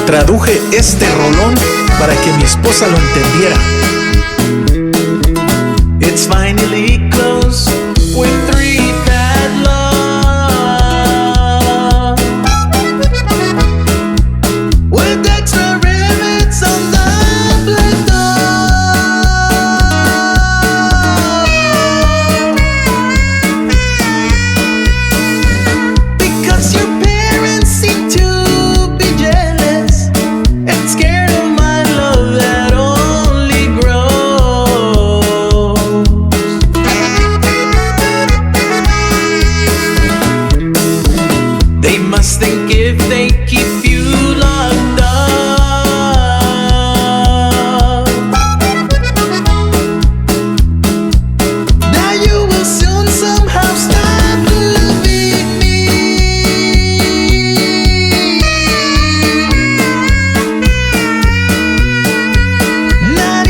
Traduje este rolón para que mi esposa lo entendiera. It's finally closed with 3 padlocks, with extra rivets on the black door. Because your parents seem to be jealous and scared of my love that only grows. They must think if they keep you locked up, that you will soon somehow stop loving me. Not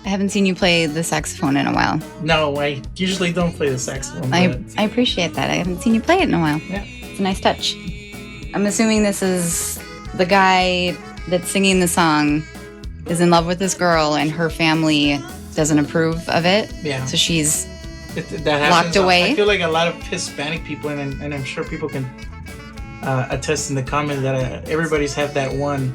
I haven't seen you play the saxophone in a while. No, I usually don't play the saxophone. I appreciate that. I haven't seen you play it in a while. Yeah. It's a nice touch. I'm assuming this is the guy that's singing the song is in love with this girl and her family doesn't approve of it. Yeah. So she's That happens. locked away. I feel like a lot of Hispanic people, and I'm sure people can attest in the comments that everybody's had that one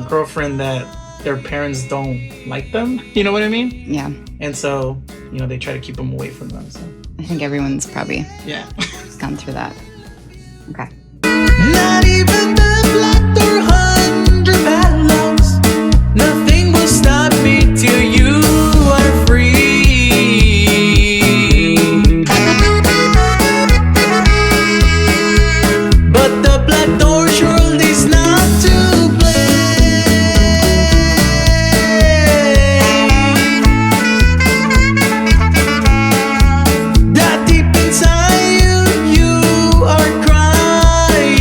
girlfriend that their parents don't like them. You know what I mean? yeah. And so, they try to keep them away from them. So, I think everyone's probably yeah. gone through that. Okay. Not even the black door 100 padlocks. Nothing will stop me till you are free. But the black door surely is not to blame. That deep inside you are crying.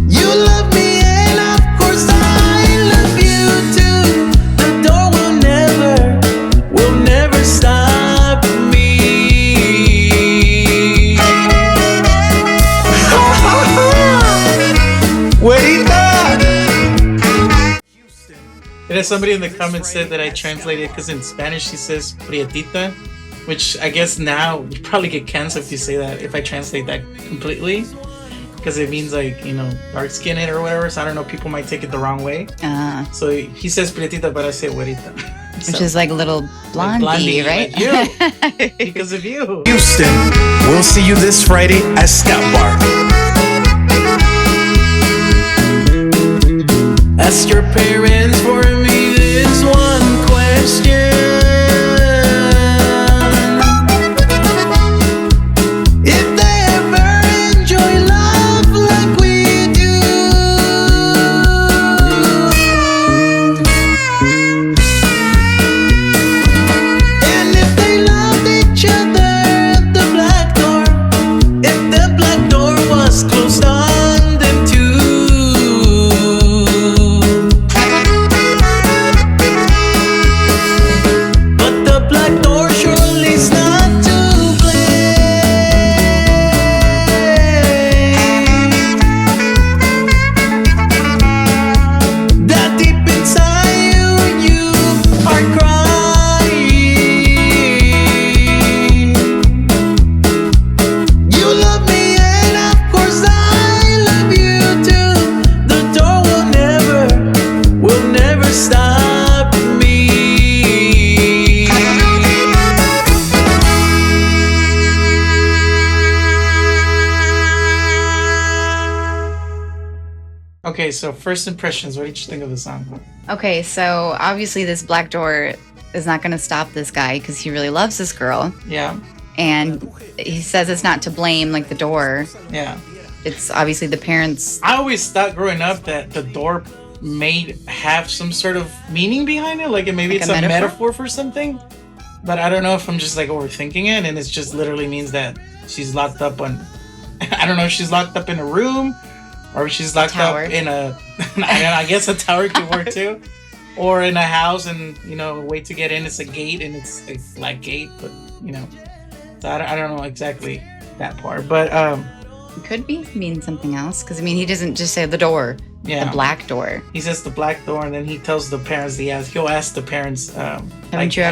You love me and of course I love you too. The door will never stop me. Güerita. And somebody in the comments said that I translated because in Spanish she says prietita, which I guess now you probably get canceled if you say that, if I translate that completely, because it means like, dark skinned or whatever. So I don't know, people might take it the wrong way. So he says prietita, but I say güerita. Which is like a little blondie, right? Like you, because of you. Houston, we'll see you this Friday at Scout Bar. Ask your parents for me this one question. If they ever enjoy love like we do. And if they loved each other at the black door, if the black door was closed on them too. But the black door surely is not to blame. That deep inside you are crying. You love me and of course I love you too. The door will never stop me. Okay, so first impressions, what did you think of the song? Okay, so obviously this black door is not going to stop this guy because he really loves this girl. Yeah, And he says it's not to blame, like the door. yeah. It's obviously the parents. I always thought growing up that the door may have some sort of meaning behind it, like maybe Like it's a a metaphor? metaphor for something. But I don't know if I'm just like overthinking it, and it just literally means that she's locked up on. I don't know if she's locked up in a room, or if she's locked Tower. up in a. I guess a tower could work too, or in a house, and a way to get in is a gate, and it's a black gate, but So I don't know exactly that part. But It could mean something else, because I mean, he doesn't just say the door, yeah, the black door. he says the black door, and then he tells the parents. He'll ask the parents, Haven't you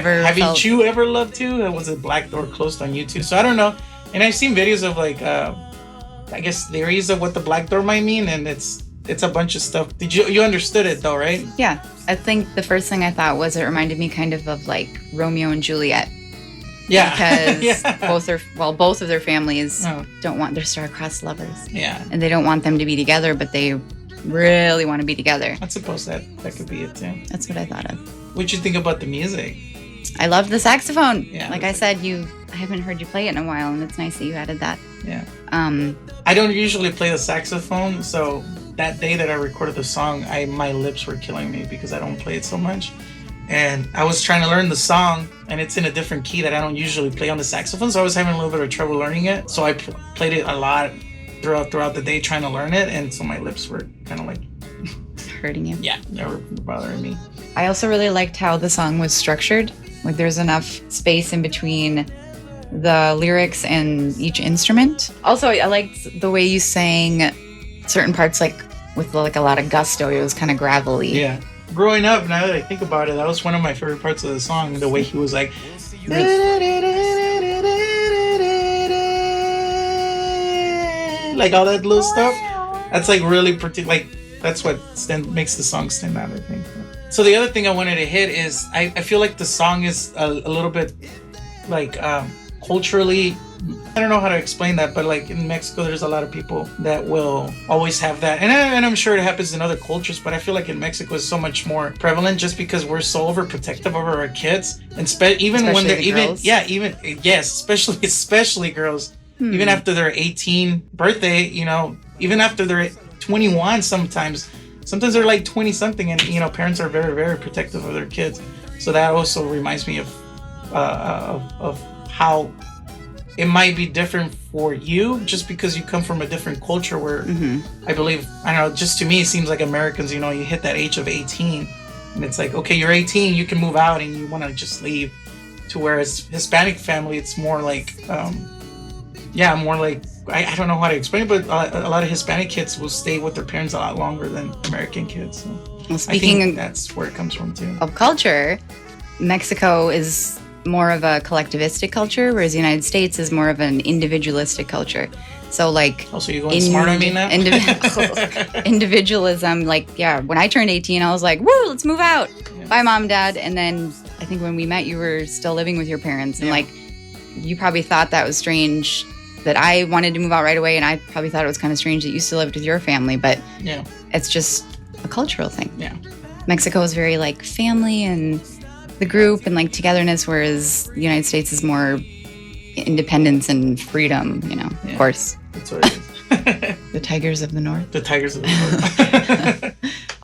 ever loved to? Was it black door closed on you too? So I don't know. And I've seen videos of like, I guess theories of what the black door might mean, and it's a bunch of stuff. Did you understood it though, right? Yeah, I think the first thing I thought was it reminded me kind of like Romeo and Juliet. Yeah, because yeah. both of their families don't want their star-crossed lovers. Yeah, and they don't want them to be together, but they really want to be together. I suppose that could be it too. That's what I thought of. What'd you think about the music? I love the saxophone. Yeah, like I said, I haven't heard you play it in a while, and it's nice that you added that. Yeah. I don't usually play the saxophone, so that day that I recorded the song, my lips were killing me because I don't play it so much. And I was trying to learn the song, and it's in a different key that I don't usually play on the saxophone, so I was having a little bit of trouble learning it. So I played it a lot throughout the day trying to learn it, and so my lips were kind of like hurting you. Yeah, they were bothering me. I also really liked how the song was structured. Like there's enough space in between the lyrics and each instrument. Also, I liked the way you sang certain parts, like with like a lot of gusto. It was kind of gravelly. Yeah. Growing up, now that I think about it, that was one of my favorite parts of the song. The way he was like, like all that little stuff. That's like really like that's what makes the song stand out, I think. So the other thing I wanted to hit is I feel like the song is a little bit like culturally, I don't know how to explain that, but like in Mexico, there's a lot of people that will always have that. And I'm sure it happens in other cultures, but I feel like in Mexico it's so much more prevalent just because we're so overprotective over our kids. And especially girls, even after their 18th birthday, even after they're 21, sometimes they're like 20 something, and parents are very, very protective of their kids. So that also reminds me of how it might be different for you just because you come from a different culture where I don't know, just to me, it seems like Americans, you hit that age of 18 and it's like, okay, you're 18, you can move out and you want to just leave. To whereas Hispanic family, it's more like, I don't know how to explain it, but a lot of Hispanic kids will stay with their parents a lot longer than American kids. So well, speaking I think that's where it comes from too. Of culture, Mexico is more of a collectivistic culture, whereas the United States is more of an individualistic culture. So like, so you're going smart on me now? Individualism, like, yeah, when I turned 18, I was like, woo, let's move out. Yeah. Bye, mom, dad. And then I think when we met, you were still living with your parents. And like, you probably thought that was strange that I wanted to move out right away. And I probably thought it was kind of strange that you still lived with your family. But it's just a cultural thing. Yeah. Mexico is very like family and the group and like togetherness, whereas the United States is more independence and freedom, of course. That's what it is. The Tigers of the North. The Tigers of the North.